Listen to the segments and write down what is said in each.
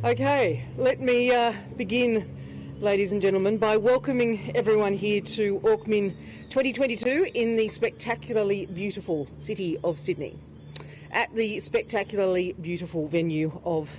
Okay, let me begin, ladies and gentlemen, by welcoming everyone here to AUKMIN 2022 in the spectacularly beautiful city of Sydney, at the spectacularly beautiful venue of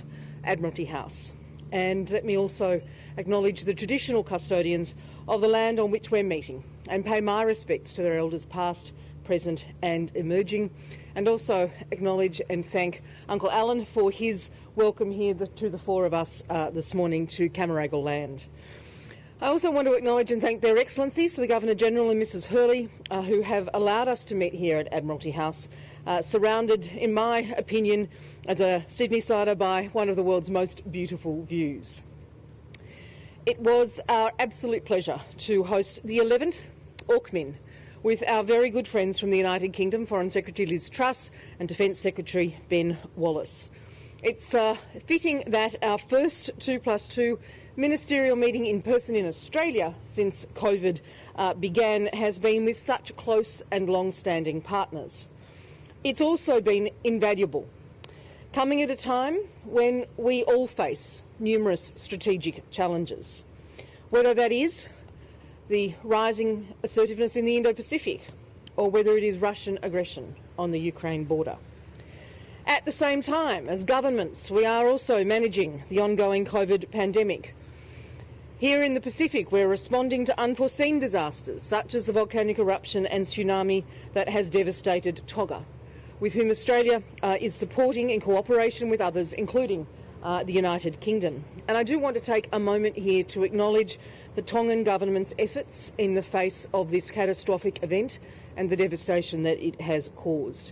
Admiralty House. And let me also acknowledge the traditional custodians of the land on which we're meeting and pay my respects to their elders past, present and emerging, and also acknowledge and thank Uncle Alan for his welcome here to the four of us this morning to Camaragal land. I also want to acknowledge and thank Their Excellencies, the Governor-General and Mrs Hurley, who have allowed us to meet here at Admiralty House, surrounded, in my opinion, as a Sydney-sider, by one of the world's most beautiful views. It was our absolute pleasure to host the 11th AUKMIN with our very good friends from the United Kingdom, Foreign Secretary Liz Truss and Defence Secretary Ben Wallace. It's fitting that our first 2+2 ministerial meeting in person in Australia since COVID began has been with such close and long-standing partners. It's also been invaluable, coming at a time when we all face numerous strategic challenges, whether that is the rising assertiveness in the Indo-Pacific or whether it is Russian aggression on the Ukraine border. At the same time, as governments, we are also managing the ongoing COVID pandemic. Here in the Pacific, we're responding to unforeseen disasters such as the volcanic eruption and tsunami that has devastated Tonga, with whom Australia is supporting in cooperation with others, including the United Kingdom. And I do want to take a moment here to acknowledge the Tongan government's efforts in the face of this catastrophic event and the devastation that it has caused,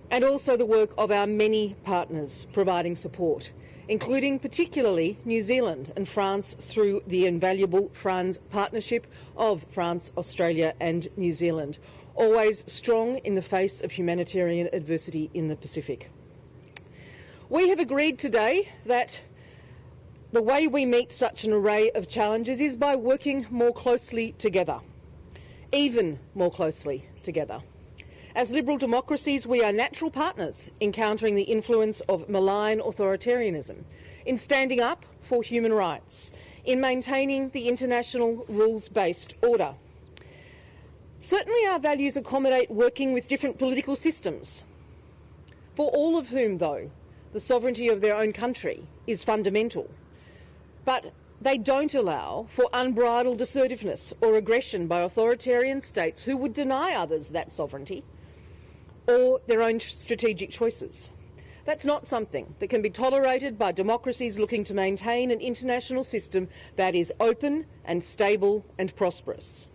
and also the work of our many partners providing support, including particularly New Zealand and France through the invaluable FRANZ partnership of France, Australia and New Zealand, always strong in the face of humanitarian adversity in the Pacific. We have agreed today that the way we meet such an array of challenges is by working more closely together, even more closely together. As liberal democracies, we are natural partners in countering the influence of malign authoritarianism, in standing up for human rights, in maintaining the international rules-based order. Certainly our values accommodate working with different political systems, for all of whom, though, the sovereignty of their own country is fundamental. But they don't allow for unbridled assertiveness or aggression by authoritarian states who would deny others that sovereignty or their own strategic choices. That's not something that can be tolerated by democracies looking to maintain an international system that is open and stable and prosperous.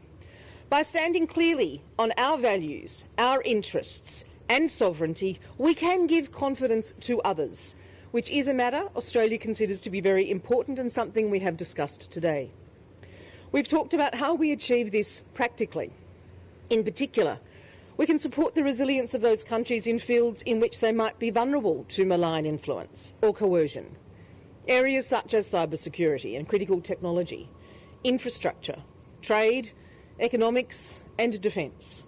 By standing clearly on our values, our interests and sovereignty, we can give confidence to others, which is a matter Australia considers to be very important and something we have discussed today. We've talked about how we achieve this practically. In particular, we can support the resilience of those countries in fields in which they might be vulnerable to malign influence or coercion. Areas such as cybersecurity and critical technology, infrastructure, trade, economics and defence.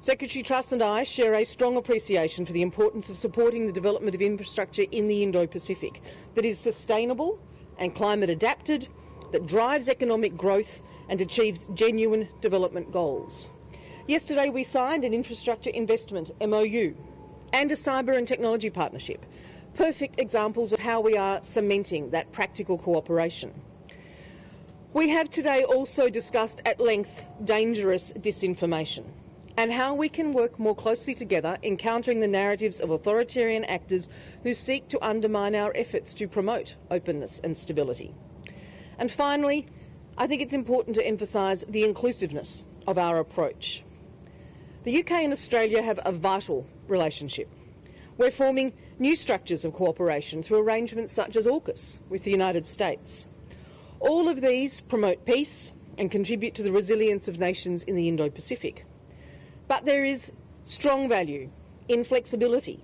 Secretary Truss and I share a strong appreciation for the importance of supporting the development of infrastructure in the Indo-Pacific that is sustainable and climate adapted, that drives economic growth and achieves genuine development goals. Yesterday we signed an infrastructure investment MOU and a cyber and technology partnership, perfect examples of how we are cementing that practical cooperation. We have today also discussed at length dangerous disinformation and how we can work more closely together in countering the narratives of authoritarian actors who seek to undermine our efforts to promote openness and stability. And finally, I think it's important to emphasise the inclusiveness of our approach. The UK and Australia have a vital relationship. We're forming new structures of cooperation through arrangements such as AUKUS with the United States. All of these promote peace and contribute to the resilience of nations in the Indo-Pacific. But there is strong value in flexibility.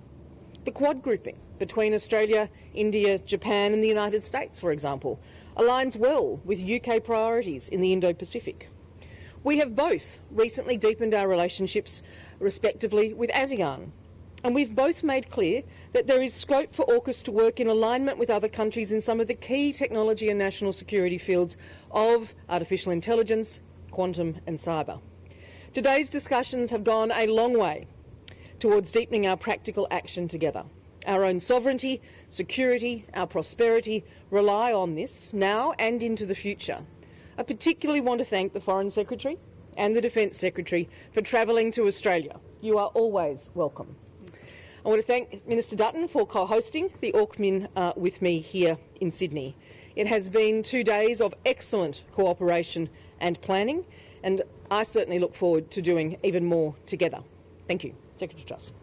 The Quad grouping between Australia, India, Japan and the United States, for example, aligns well with UK priorities in the Indo-Pacific. We have both recently deepened our relationships, respectively, with ASEAN, And we've both made clear that there is scope for AUKUS to work in alignment with other countries in some of the key technology and national security fields of artificial intelligence, quantum and cyber. Today's discussions have gone a long way towards deepening our practical action together. Our own sovereignty, security, our prosperity rely on this now and into the future. I particularly want to thank the Foreign Secretary and the Defence Secretary for travelling to Australia. You are always welcome. I want to thank Minister Dutton for co-hosting the AUKMIN with me here in Sydney. It has been 2 days of excellent cooperation and planning, and I certainly look forward to doing even more together. Thank you. Secretary Truss.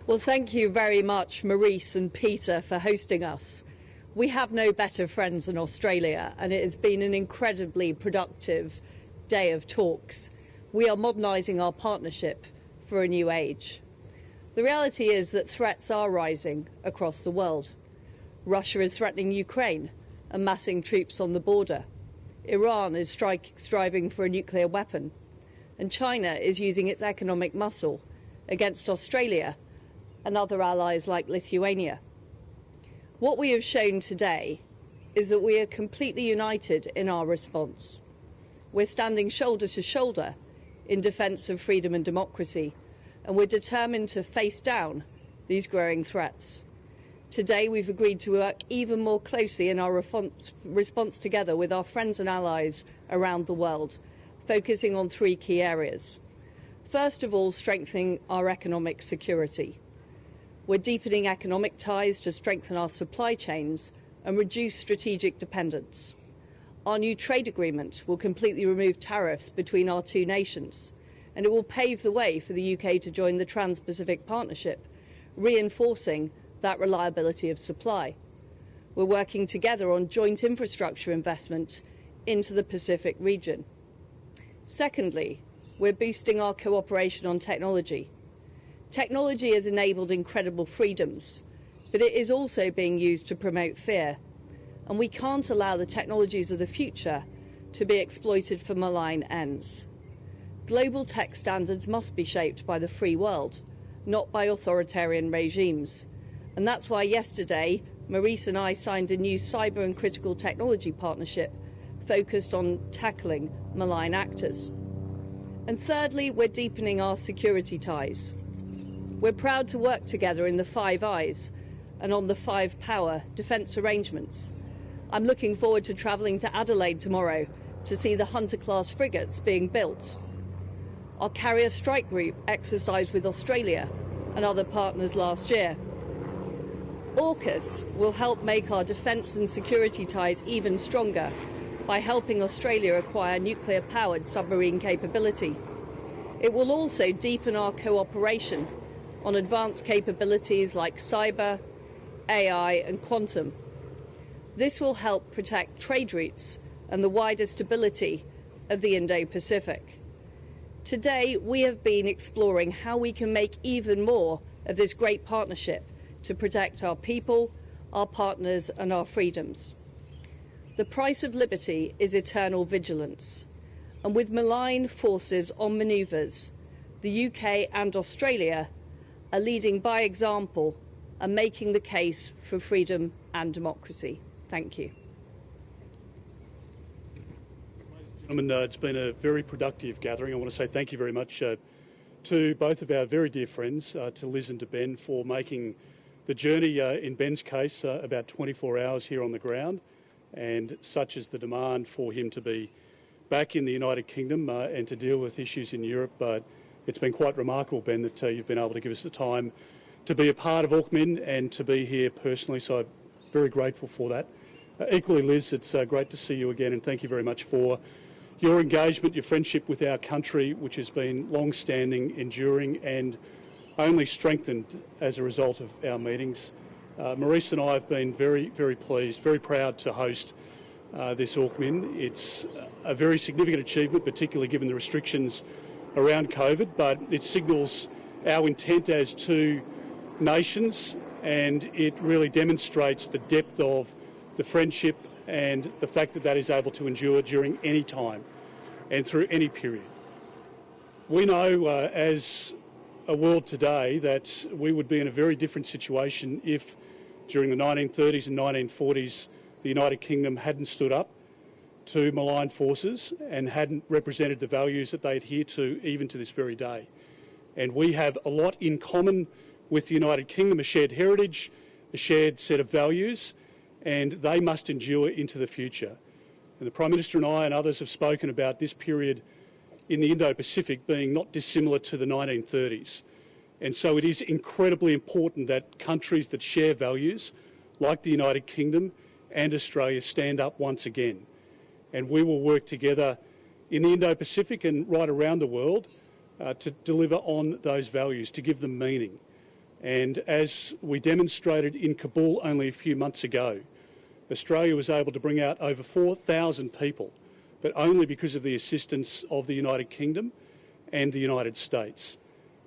Well, thank you very much, Maurice and Peter, for hosting us. We have no better friends than Australia, and it has been an incredibly productive day of talks. We are modernising our partnership for a new age. The reality is that threats are rising across the world. Russia is threatening Ukraine, amassing troops on the border. Iran is striving for a nuclear weapon. And China is using its economic muscle against Australia and other allies like Lithuania. What we have shown today is that we are completely united in our response. We're standing shoulder to shoulder in defence of freedom and democracy, and we're determined to face down these growing threats. Today, we've agreed to work even more closely in our response together with our friends and allies around the world, focusing on 3 key areas. First of all, strengthening our economic security. We're deepening economic ties to strengthen our supply chains and reduce strategic dependence. Our new trade agreement will completely remove tariffs between our 2 nations, and it will pave the way for the UK to join the Trans-Pacific Partnership, reinforcing that reliability of supply. We're working together on joint infrastructure investment into the Pacific region. Secondly, we're boosting our cooperation on technology. Technology has enabled incredible freedoms, but it is also being used to promote fear. And we can't allow the technologies of the future to be exploited for malign ends. Global tech standards must be shaped by the free world, not by authoritarian regimes. And that's why yesterday, Maurice and I signed a new cyber and critical technology partnership focused on tackling malign actors. And thirdly, we're deepening our security ties. We're proud to work together in the 5 Eyes and on the 5 Power defence arrangements. I'm looking forward to travelling to Adelaide tomorrow to see the Hunter-class frigates being built. Our carrier strike group exercised with Australia and other partners last year. AUKUS will help make our defence and security ties even stronger by helping Australia acquire nuclear-powered submarine capability. It will also deepen our cooperation on advanced capabilities like cyber, AI and quantum. This will help protect trade routes and the wider stability of the Indo-Pacific. Today, we have been exploring how we can make even more of this great partnership to protect our people, our partners and our freedoms. The price of liberty is eternal vigilance. And with malign forces on manoeuvres, the UK and Australia are leading by example and making the case for freedom and democracy. Thank you. Gentlemen, it's been a very productive gathering. I want to say thank you very much to both of our very dear friends, to Liz and to Ben, for making the journey, in Ben's case, about 24 hours here on the ground, and such is the demand for him to be back in the United Kingdom and to deal with issues in Europe. It's been quite remarkable, Ben, that you've been able to give us the time to be a part of AUKMIN and to be here personally, so I'm very grateful for that. Equally, Liz, it's great to see you again, and thank you very much for your engagement, your friendship with our country, which has been long-standing, enduring and only strengthened as a result of our meetings. Maurice and I have been very, very pleased, very proud to host this AUKMIN. It's a very significant achievement, particularly given the restrictions around COVID, but it signals our intent as 2 nations, and it really demonstrates the depth of the friendship and the fact that that is able to endure during any time and through any period. We know, as a world today that we would be in a very different situation if during the 1930s and 1940s the United Kingdom hadn't stood up to malign forces and hadn't represented the values that they adhere to even to this very day. And we have a lot in common with the United Kingdom, a shared heritage, a shared set of values, and they must endure into the future. And the Prime Minister and I and others have spoken about this period in the Indo-Pacific being not dissimilar to the 1930s. And so it is incredibly important that countries that share values, like the United Kingdom and Australia, stand up once again. And we will work together in the Indo-Pacific and right around the world to deliver on those values, to give them meaning. And as we demonstrated in Kabul only a few months ago, Australia was able to bring out over 4,000 people, but only because of the assistance of the United Kingdom and the United States.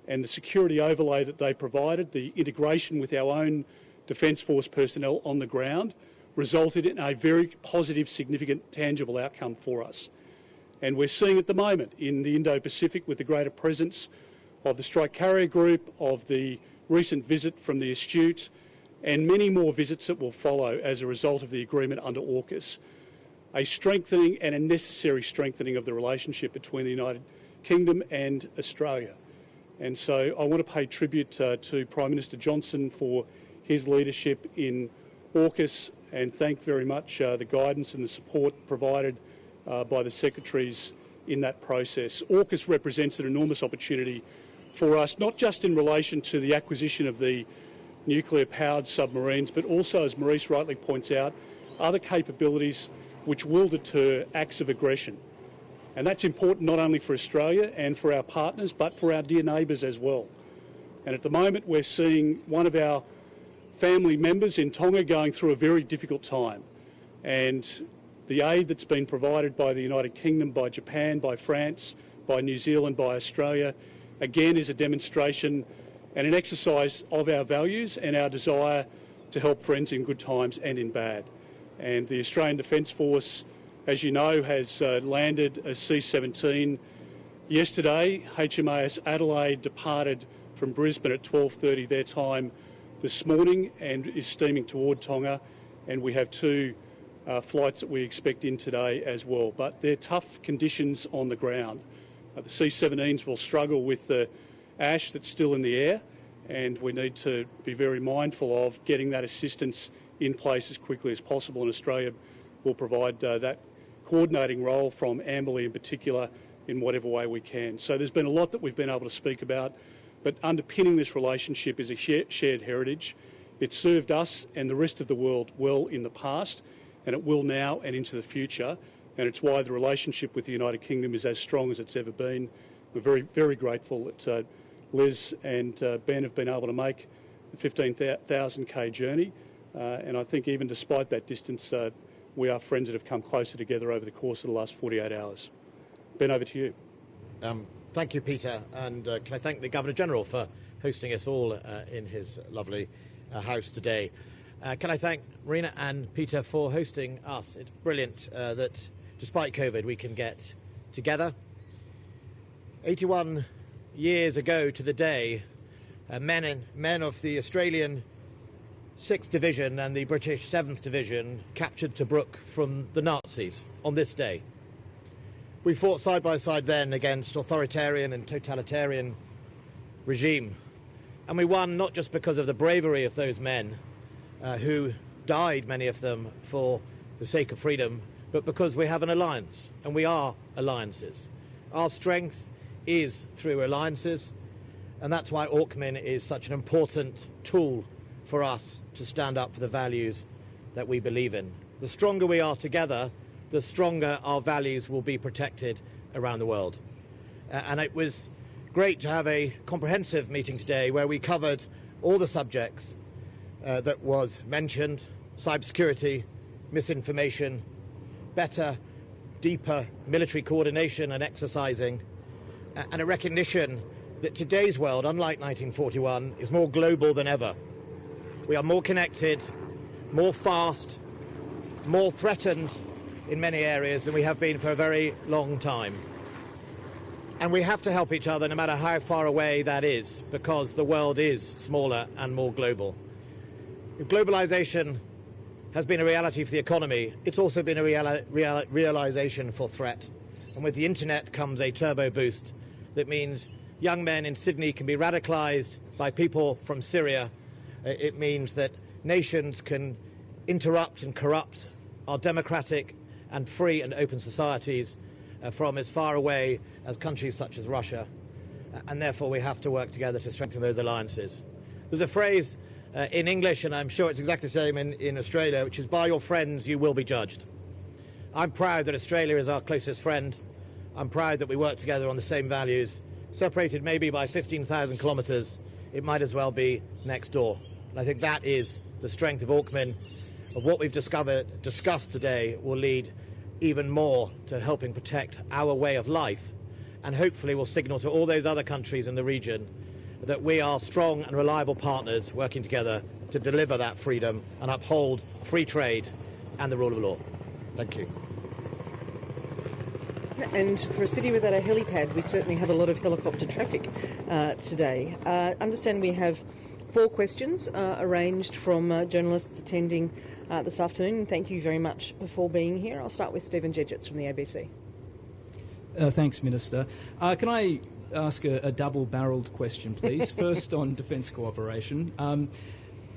And the security overlay that they provided, the integration with our own Defence Force personnel on the ground, resulted in a very positive, significant, tangible outcome for us. And we're seeing at the moment in the Indo-Pacific with the greater presence of the Strike Carrier Group, of the recent visit from the Astute, and many more visits that will follow as a result of the agreement under AUKUS, a strengthening and a necessary strengthening of the relationship between the United Kingdom and Australia. And so I want to pay tribute to Prime Minister Johnson for his leadership in AUKUS and thank very much the guidance and the support provided by the secretaries in that process. AUKUS represents an enormous opportunity for us, not just in relation to the acquisition of the nuclear-powered submarines, but also, as Maurice rightly points out, other capabilities which will deter acts of aggression. And that's important not only for Australia and for our partners, but for our dear neighbours as well. And at the moment we're seeing one of our family members in Tonga going through a very difficult time. And the aid that's been provided by the United Kingdom, by Japan, by France, by New Zealand, by Australia, again is a demonstration and an exercise of our values and our desire to help friends in good times and in bad. And the Australian Defence Force, as you know, has landed a C-17 yesterday. HMAS Adelaide departed from Brisbane at 12:30 their time this morning and is steaming toward Tonga, and we have two flights that we expect in today as well. But they're tough conditions on the ground. The C-17s will struggle with the ash that's still in the air, and we need to be very mindful of getting that assistance in place as quickly as possible, and Australia will provide that coordinating role from Amberley in particular in whatever way we can. So there's been a lot that we've been able to speak about, but underpinning this relationship is a shared heritage. It's served us and the rest of the world well in the past, and it will now and into the future, and it's why the relationship with the United Kingdom is as strong as it's ever been. We're very, very grateful that Liz and Ben have been able to make the 15,000k journey, and I think even despite that distance, we are friends that have come closer together over the course of the last 48 hours. Ben, over to you. Thank you, Peter, and can I thank the Governor-General for hosting us all in his lovely house today. Can I thank Marina and Peter for hosting us. It's brilliant that despite COVID we can get together. 81 years ago to the day, men of the Australian 6th Division and the British 7th Division captured Tobruk from the Nazis on this day. We fought side by side then against authoritarian and totalitarian regime, and we won not just because of the bravery of those men who died, many of them, for the sake of freedom, but because we have an alliance, and we are alliances. Our strength is through alliances, and that's why AUKMIN is such an important tool for us to stand up for the values that we believe in. The stronger we are together, the stronger our values will be protected around the world. And it was great to have a comprehensive meeting today where we covered all the subjects that was mentioned: cybersecurity, misinformation, better, deeper military coordination and exercising, and a recognition that today's world, unlike 1941, is more global than ever. We are more connected, more fast, more threatened in many areas than we have been for a very long time. And we have to help each other no matter how far away that is, because the world is smaller and more global. If globalization has been a reality for the economy, it's also been a realization for threat. And with the internet comes a turbo boost that means young men in Sydney can be radicalized by people from Syria. It means that nations can interrupt and corrupt our democratic and free and open societies from as far away as countries such as Russia. And therefore we have to work together to strengthen those alliances. There's a phrase in English, and I'm sure it's exactly the same in Australia, which is, by your friends you will be judged. I'm proud that Australia is our closest friend. I'm proud that we work together on the same values. Separated maybe by 15,000 kilometres, it might as well be next door. And I think that is the strength of Auckland. Of what we've discussed today will lead even more to helping protect our way of life, and hopefully will signal to all those other countries in the region that we are strong and reliable partners working together to deliver that freedom and uphold free trade and the rule of law. Thank you. And for a city without a helipad, we certainly have a lot of helicopter traffic today. Understand we have 4 questions arranged from journalists attending this afternoon. Thank you very much for being here. I'll start with Stephen Jedgetts from the ABC. Thanks, Minister. Can I ask a double-barrelled question, please? First on defence cooperation.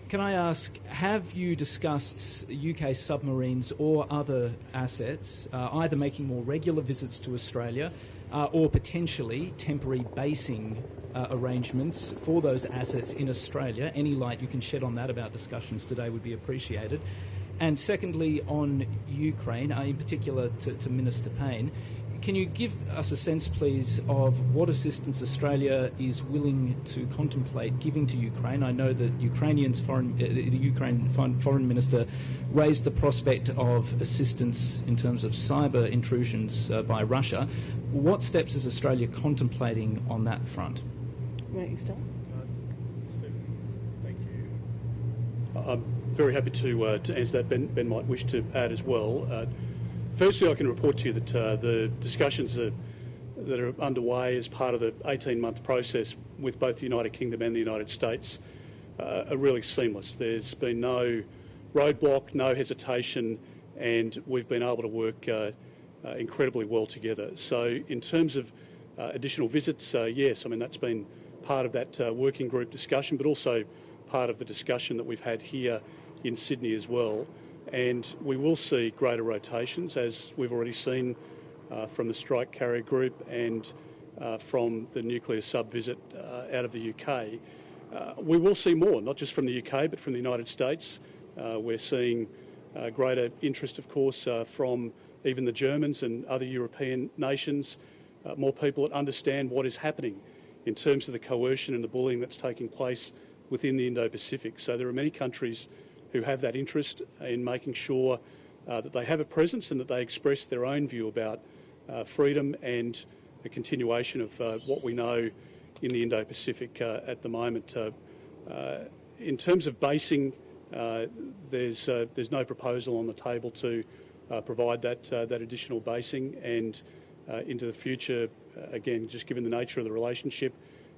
Can I ask, have you discussed UK submarines or other assets either making more regular visits to Australia or potentially temporary basing arrangements for those assets in Australia? Any light you can shed on that about discussions today would be appreciated. And secondly, on Ukraine, in particular to Minister Payne, can you give us a sense, please, of what assistance Australia is willing to contemplate giving to Ukraine? I know that the Ukrainian foreign minister raised the prospect of assistance in terms of cyber intrusions by Russia. What steps is Australia contemplating on that front? Why don't you start? Stephen, thank you. I'm very happy to answer that. Ben might wish to add as well. Firstly, I can report to you that the discussions that are underway as part of the 18-month process with both the United Kingdom and the United States are really seamless. There's been no roadblock, no hesitation, and we've been able to work incredibly well together. So in terms of additional visits, yes, I mean, that's been part of that working group discussion, but also part of the discussion that we've had here in Sydney as well. And we will see greater rotations, as we've already seen from the strike carrier group and from the nuclear sub-visit out of the UK. We will see more, not just from the UK, but from the United States. We're seeing greater interest, of course, from even the Germans and other European nations, more people that understand what is happening in terms of the coercion and the bullying that's taking place within the Indo-Pacific. So there are many countries who have that interest in making sure that they have a presence and that they express their own view about freedom and the continuation of what we know in the Indo-Pacific at the moment. In terms of basing, there's no proposal on the table to provide that additional basing, and into the future, again, just given the nature of the relationship,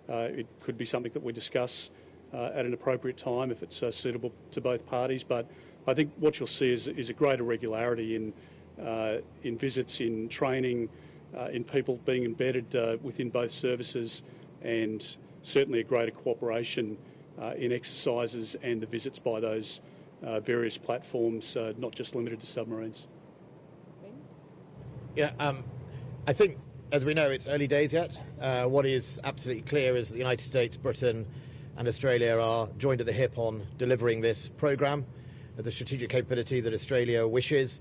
it could be something that we discuss at an appropriate time if it's suitable to both parties. But I think what you'll see is a greater regularity in visits, in training, in people being embedded within both services, and certainly a greater cooperation in exercises and the visits by those various platforms, not just limited to submarines. Yeah, I think, as we know, it's early days yet. What is absolutely clear is that the United States, Britain and Australia are joined at the hip on delivering this programme. The strategic capability that Australia wishes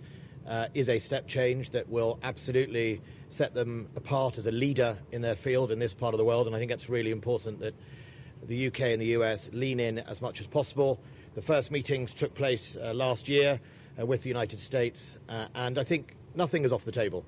is a step change that will absolutely set them apart as a leader in their field in this part of the world, and I think it's really important that the UK and the US lean in as much as possible. The first meetings took place last year with the United States, and I think nothing is off the table.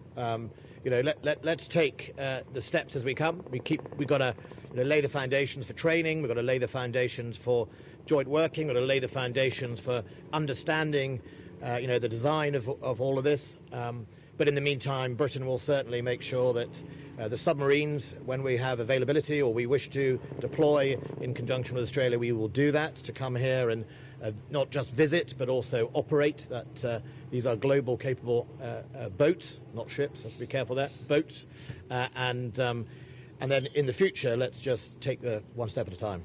Let's take the steps as we come. We've got to lay the foundations for training. We've got to lay the foundations for joint working. We've got to lay the foundations for understanding the design of all of this. But in the meantime, Britain will certainly make sure that the submarines, when we have availability or we wish to deploy in conjunction with Australia, we will do that, to come here and not just visit but also operate. That these are global capable boats, not ships, have to be careful of that, boats. And then in the future, let's just take the one step at a time.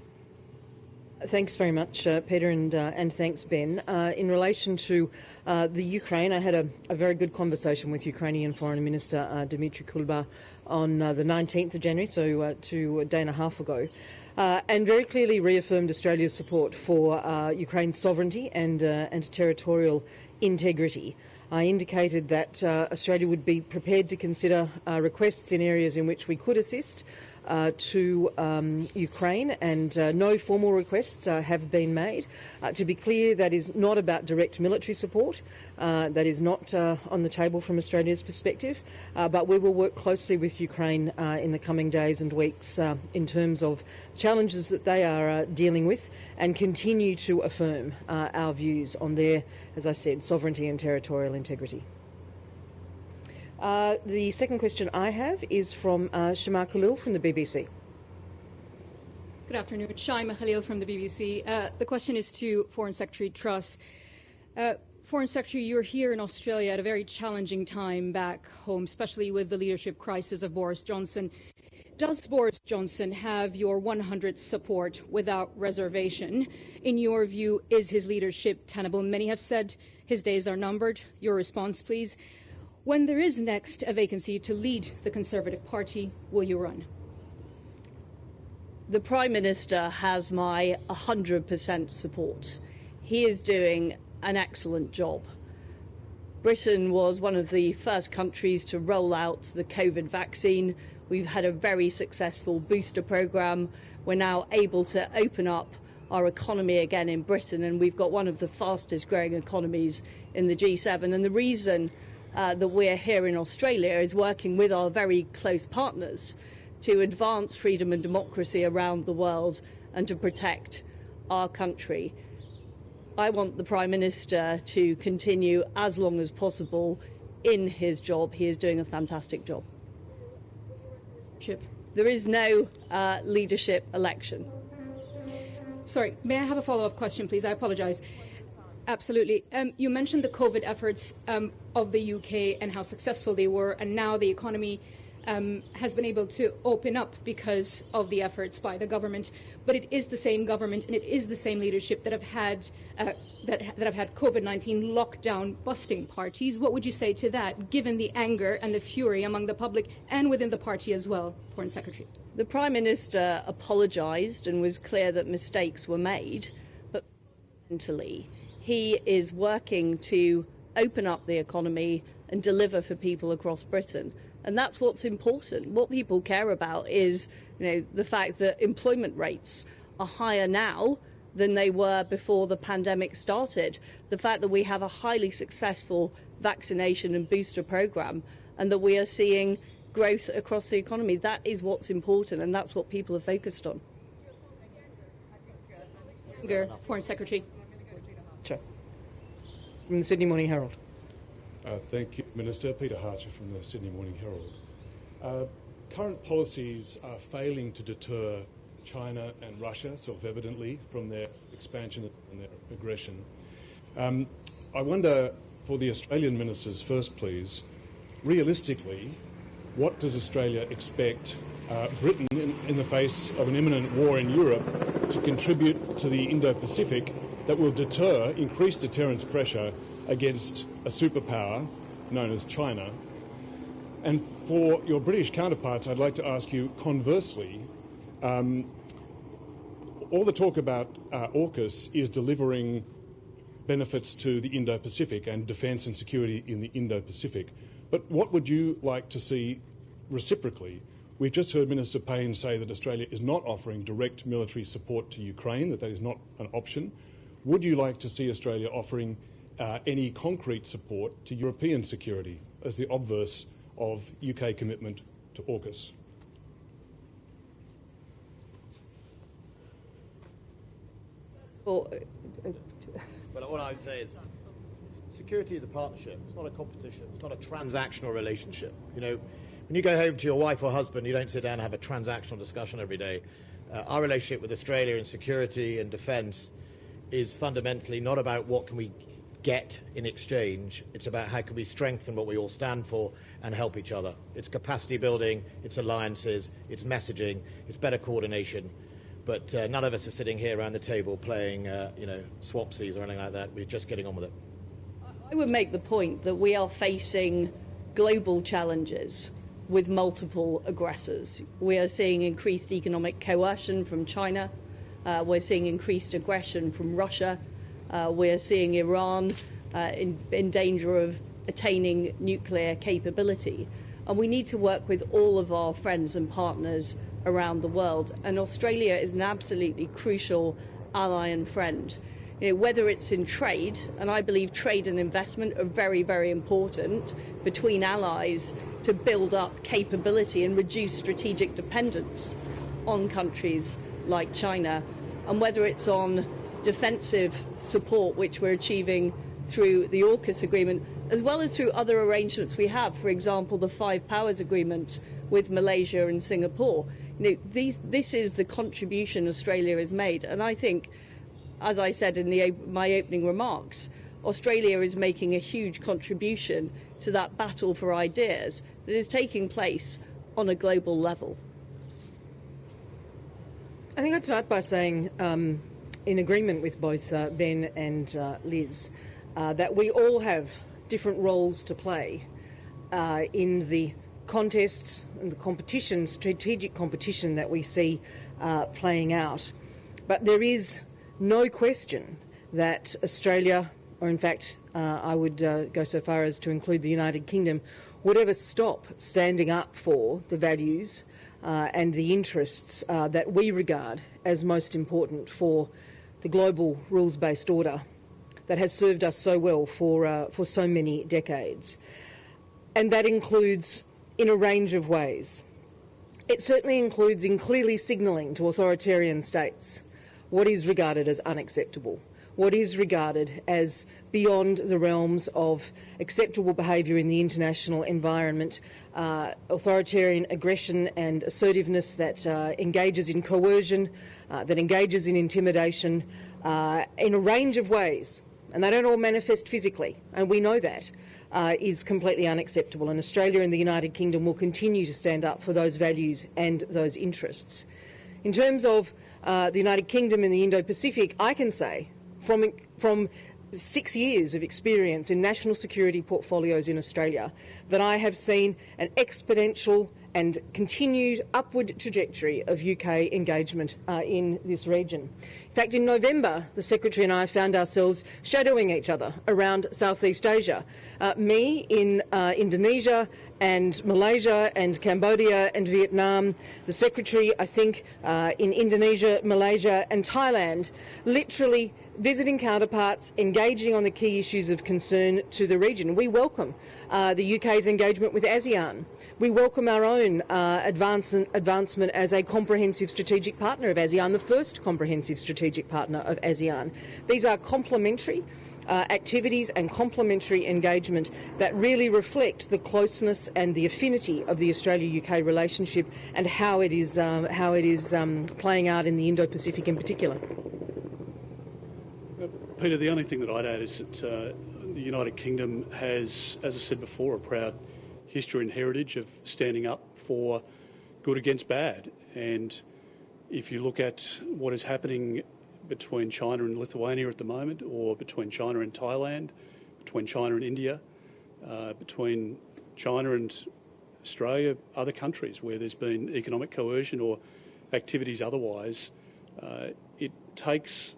Thanks very much, Peter, and thanks, Ben. In relation to the Ukraine, I had a very good conversation with Ukrainian Foreign Minister Dmitry Kuleba on the 19th of January, so a day and a half ago, and very clearly reaffirmed Australia's support for Ukraine's sovereignty and territorial integrity. I indicated that Australia would be prepared to consider requests in areas in which we could assist to Ukraine, and no formal requests have been made. To be clear, that is not about direct military support. That is not on the table from Australia's perspective, but we will work closely with Ukraine in the coming days and weeks in terms of challenges that they are dealing with, and continue to affirm our views on their, as I said, sovereignty and territorial integrity. The second question I have is from Shama Khalil from the BBC. Good afternoon. Shaima Khalil from the BBC. The question is to Foreign Secretary Truss. Foreign Secretary, you're here in Australia at a very challenging time back home, especially with the leadership crisis of Boris Johnson. Does Boris Johnson have your 100% support without reservation? In your view, is his leadership tenable? Many have said his days are numbered. Your response, please. When there is next a vacancy to lead the Conservative Party, will you run? The Prime Minister has my 100% support. He is doing an excellent job. Britain was one of the first countries to roll out the COVID vaccine. We've had a very successful booster programme. We're now able to open up our economy again in Britain, and we've got one of the fastest growing economies in the G7. And the reason that we're here in Australia is working with our very close partners to advance freedom and democracy around the world and to protect our country. I want the Prime Minister to continue as long as possible in his job. He is doing a fantastic job. There is no leadership election. Sorry, may I have a follow-up question, please? I apologise. Absolutely. You mentioned the COVID efforts of the UK and how successful they were, and now the economy has been able to open up because of the efforts by the government. But it is the same government and it is the same leadership that have had COVID-19 lockdown busting parties. What would you say to that, given the anger and the fury among the public and within the party as well, Foreign Secretary? The Prime Minister apologised and was clear that mistakes were made, but fundamentally he is working to open up the economy and deliver for people across Britain. And that's what's important. What people care about is, the fact that employment rates are higher now than they were before the pandemic started. The fact that we have a highly successful vaccination and booster programme, and that we are seeing growth across the economy. That is what's important, and that's what people are focused on. Foreign Secretary. Sure. From the Sydney Morning Herald. Thank you, Minister. Peter Harcher from the Sydney Morning Herald. Current policies are failing to deter China and Russia, self-evidently, from their expansion and their aggression. I wonder, for the Australian ministers first, please, realistically, what does Australia expect Britain, in the face of an imminent war in Europe, to contribute to the Indo-Pacific that will deter increased deterrence pressure against a superpower known as China? And for your British counterparts, I'd like to ask you, conversely, all the talk about AUKUS is delivering benefits to the Indo-Pacific and defence and security in the Indo-Pacific. But what would you like to see reciprocally? We've just heard Minister Payne say that Australia is not offering direct military support to Ukraine, that is not an option. Would you like to see Australia offering any concrete support to European security as the obverse of UK commitment to AUKUS? Well, what I would say is security is a partnership. It's not a competition. It's not a transactional relationship. You know, when you go home to your wife or husband, you don't sit down and have a transactional discussion every day. Our relationship with Australia in security and defence is fundamentally not about what can we get in exchange. It's about how can we strengthen what we all stand for and help each other. It's capacity building, it's alliances, it's messaging, it's better coordination. But none of us are sitting here around the table playing, swapsies or anything like that. We're just getting on with it. I would make the point that we are facing global challenges with multiple aggressors. We are seeing increased economic coercion from China. We're seeing increased aggression from Russia. We're seeing Iran in danger of attaining nuclear capability. And we need to work with all of our friends and partners around the world. And Australia is an absolutely crucial ally and friend. You know, whether it's in trade, and I believe trade and investment are very, very important between allies to build up capability and reduce strategic dependence on countries like China, and whether it's on defensive support, which we're achieving through the AUKUS agreement, as well as through other arrangements we have, for example, the Five Powers Agreement with Malaysia and Singapore. You know, this is the contribution Australia has made, and I think, as I said in my opening remarks, Australia is making a huge contribution to that battle for ideas that is taking place on a global level. I think I'd start by saying, in agreement with both Ben and Liz, that we all have different roles to play in the contests and the competition, strategic competition that we see playing out. But there is no question that Australia, or in fact I would go so far as to include the United Kingdom, would ever stop standing up for the values and the interests that we regard as most important for the global rules-based order that has served us so well for so many decades. And that includes in a range of ways. It certainly includes in clearly signalling to authoritarian states what is regarded as unacceptable, what is regarded as beyond the realms of acceptable behaviour in the international environment, authoritarian aggression and assertiveness that engages in coercion, that engages in intimidation in a range of ways. And they don't all manifest physically, and we know that, is completely unacceptable. And Australia and the United Kingdom will continue to stand up for those values and those interests. In terms of the United Kingdom and the Indo-Pacific, I can say from 6 years of experience in national security portfolios in Australia that I have seen an exponential and continued upward trajectory of UK engagement in this region. In fact, in November, the Secretary and I found ourselves shadowing each other around Southeast Asia. Me in Indonesia and Malaysia and Cambodia and Vietnam, the Secretary, I think, in Indonesia, Malaysia and Thailand, literally visiting counterparts, engaging on the key issues of concern to the region. We welcome the UK's engagement with ASEAN. We welcome our own advancement as a comprehensive strategic partner of ASEAN, the first comprehensive strategic partner of ASEAN. These are complementary activities and complementary engagement that really reflect the closeness and the affinity of the Australia-UK relationship and how it is playing out in the Indo-Pacific in particular. Peter, the only thing that I'd add is that the United Kingdom has, as I said before, a proud history and heritage of standing up for good against bad. And if you look at what is happening between China and Lithuania at the moment, or between China and Thailand, between China and India, between China and Australia, other countries where there's been economic coercion or activities otherwise, it takes,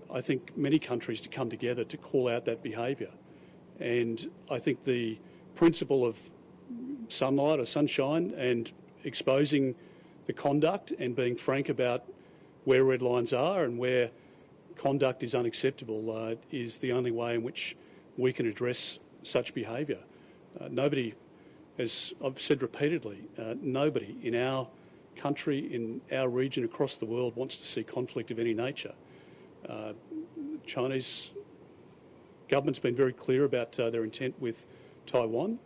I think, many countries to come together to call out that behaviour. And I think the principle of sunlight or sunshine and exposing the conduct and being frank about where red lines are and where conduct is unacceptable is the only way in which we can address such behaviour. Nobody, as I've said repeatedly, nobody in our country, in our region, across the world wants to see conflict of any nature. Chinese government's been very clear about their intent with Taiwan,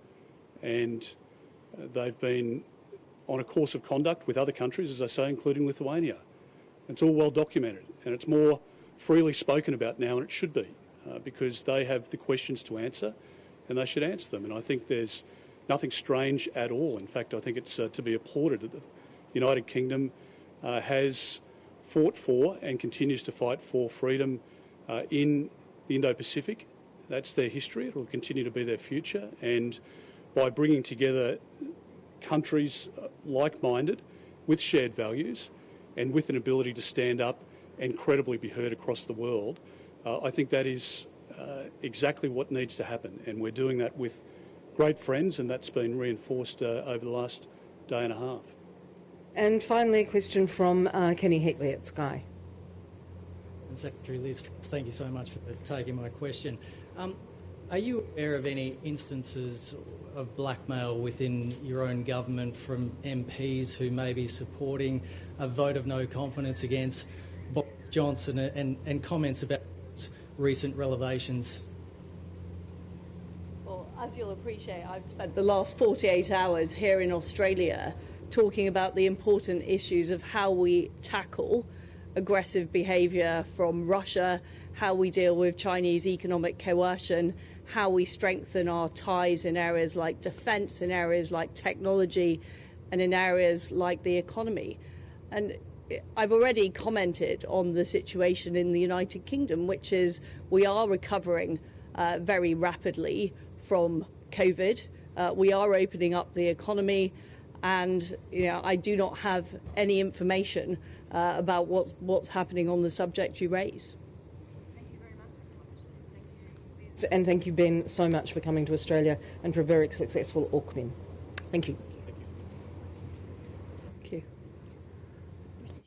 and they've been on a course of conduct with other countries, as I say, including Lithuania. It's all well documented, and it's more freely spoken about now, and it should be, because they have the questions to answer, and they should answer them. And I think there's nothing strange at all. In fact, I think it's to be applauded that the United Kingdom has fought for and continues to fight for freedom in the Indo-Pacific. That's their history. It will continue to be their future. And by bringing together countries like-minded with shared values and with an ability to stand up and credibly be heard across the world, I think that is exactly what needs to happen. And we're doing that with great friends, and that's been reinforced over the last day and a half. And finally, a question from Kenny Heckley at Sky. And Secretary Liz, thank you so much for taking my question. Are you aware of any instances of blackmail within your own government from MPs who may be supporting a vote of no confidence against Boris Johnson and comments about recent revelations? Well, as you'll appreciate, I've spent the last 48 hours here in Australia talking about the important issues of how we tackle aggressive behaviour from Russia, how we deal with Chinese economic coercion, how we strengthen our ties in areas like defence, in areas like technology, and in areas like the economy. And I've already commented on the situation in the United Kingdom, which is we are recovering very rapidly from COVID. We are opening up the economy, and I do not have any information about what's happening on the subject you raise. And thank you, Ben, so much for coming to Australia and for a very successful AUKMIN. Thank you.